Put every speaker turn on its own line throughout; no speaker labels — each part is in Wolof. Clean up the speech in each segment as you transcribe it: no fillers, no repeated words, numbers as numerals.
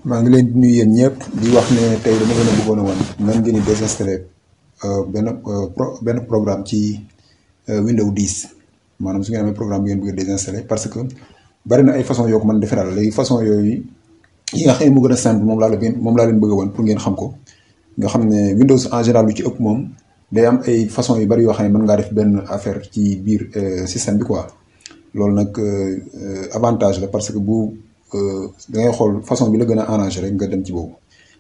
maa ngi leen di nuyu yéen ñëpp di wax ne tey dama leen a bëggoon a wan nan ngeen di désinstaller benn programme ci Windows 10 maanaam su ngeen amee programme bi ngeen bëgg a désinstaller parce que bari na ay façon yoo ko mën a defee daal léegi façon yooyu yi nga xam ne mu gën a simple moom laa leen bëgg a wan pour ngeen xam ko nga xam ne Windows en général lu ci ëpp moom day am ay façon yu bari yoo xam ne mën ngaa def benn affaire ci biir système bi quoi loolu nag avantage la parce que bu da ngay xool façon bi la gën a arrangé rek nga dem ci boobu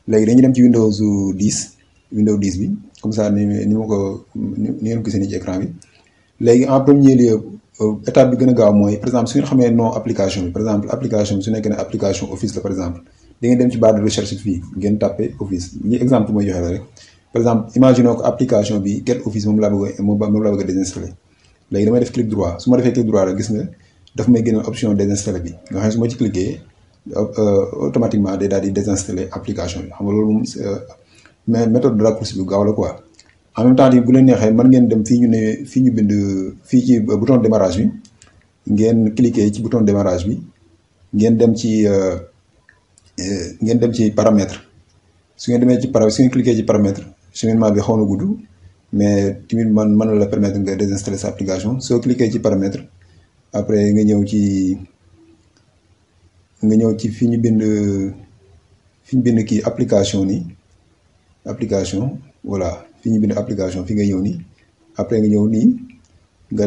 léegi dañuy dem ci Windows 10 bi comme ça ni ma ko ni ngeen gisee nii ci écran bi léegi en premier lieu étape bi gën a gaaw mooy par exemple su ngeen xamee nom application bi par exemple application bi su nekkee ne application Office la par exemple da ngeen dem ci barre de recherche fii ngeen tapé Office lii exemple mooy joxe la rek par exemple imaginons que application bi Get Office moom laa bëgg a désinstaller léegi damay def clic droit su ma defee clic droit rek gis nga daf may génne option désinstaller bi nga xam ne su ma ci cliquer automatiquement day daal di désinstaller application bi xam nga loolu moom mais méthode de raccourci bi gaaw la quoi. en même temps bu leen neexee mën ngeen dem fii ñu bind fii ci bouton démarrage bi ngeen cliquer ci bouton démarrage bi ngeen dem ci paramètre su ngeen demee ci su ngeen cliquer ci paramètre cheminement bi xaw na gudd mais tamit mën na la permettre nga désinstaller sa application soo cliquer ci paramètre après nga ñëw ci fi ñu bind kii application ni application voilà fi ñu bind application fi nga ñëw nii après nga ñëw nii nga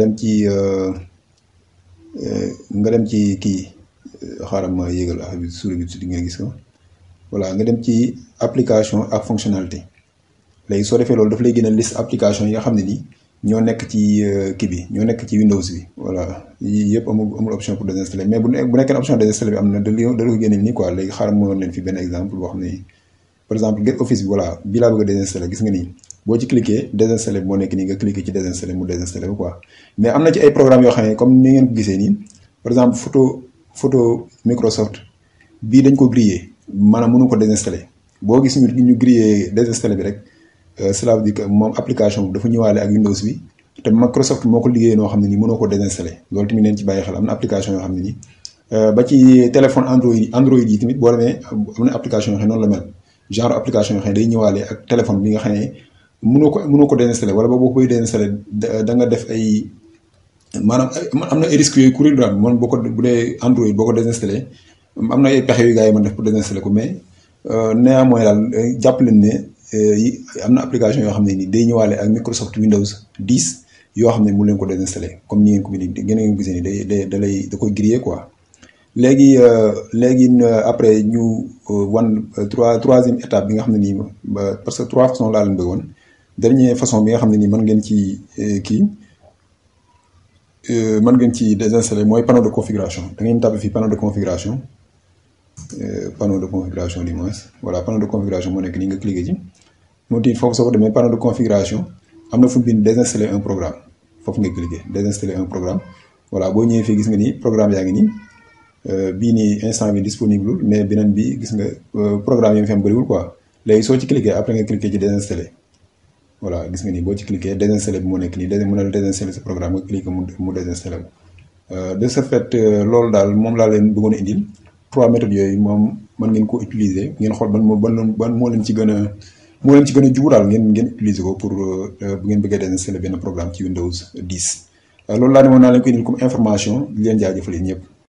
dem ci kii xaaral ma yéegal affaire bi souris bi di nga gis ko voilà nga dem ci application ak fonctionnalité léegi soo defee loolu daf lay génne liste application yi nga xam ne nii ñoo nekk ci kii bi ñoo nekk ci Windows bi voilà yii yëpp amul option pour désinstaller mais bu nekkee option désinstaller bi am na da ko génne nii quoi léegi xaaral ma woon leen fi benn exemple boo xam ne par exemple Get Office bi voilà bii laa bëgg a désinstaller gis nga nii boo ci cliquer désinstaller bi moo nekk nii nga cliquer ci désinstaller mu désinstaller ko quoi mais am na ci ay programmes yoo xam ne comme ni ngeen ko gisee nii par exemple photo Microsoft bii dañ ko griller maanaam mënu ko désinstaller boo gis ñu griller désinstaller bi rek cela veut dire que moom application bi dafa ñëwaale ak Windows bi te Microsoft moo ko liggéeyee noo xam ne nii mënoo ko désinstaller loolu tamit neen ci bàyyi xel am na application yoo xam ne nii ba ci téléphone Android yi tamit boo demee am na application yoo xam ne noonu la mel genre application yoo xam ne day ñëwaale ak téléphone bi nga xam ne mënoo ko désinstaller wala boo koy désinstaller da nga def ay maanaam am na ay risques yooyu courir daal man bu dee Android boo ko désinstaller am na ay pexe yu gars yi mën def pour désinstaller ko mais néanmoins daal jàpp leen ne am na application yoo xam ne nii day ñëwaale ak Microsoft Windows 10 yoo xam ne mu leen ko désinstaller comme ni ngeen ko ngeen gisee nii da koy griller quoi. léegi après ñu troisième étape bi nga xam ne nii parce que 3 façons laa leen bëggoon dernière façon bi nga xam ne nii mën ngeen ci désinstaller mooy panneau de configuration da ngeen tapé fii panneau de configuration du moins voilà panneau de configuration moo nekk nii nga cliquer ci moo tax foofu soo ko demee panneau de configuration am na fu bind désinstaller un programme foofu nga cliquer désinstaller un programme voilà boo ñëwee fii gis nga ni programme yaa ngi nii bii nii instant bi disponible mais beneen bi gis nga programme yi nga fi am bëriwul quoi léegi soo ci cliquer après nga cliquer ci désinstaller voilà gis nga ni boo ci cliquer désinstaller bi moo nekk nii mën na désinstaller sa programme nga cliquer mu désinstaller ko de ce fait loolu daal moom laa leen bëggoon a indil 3 méthodes yooyu moom mën ngeen ko utiliser ngeen xool ban moo leen ci gën a jubu daal ngeen utiliser ko pour bu ngeen bëggee désinstaller benn programme ci Windows 10 loolu laa ne woon naa leen ko indil comme information di leen jaajëfal yéen ñëpp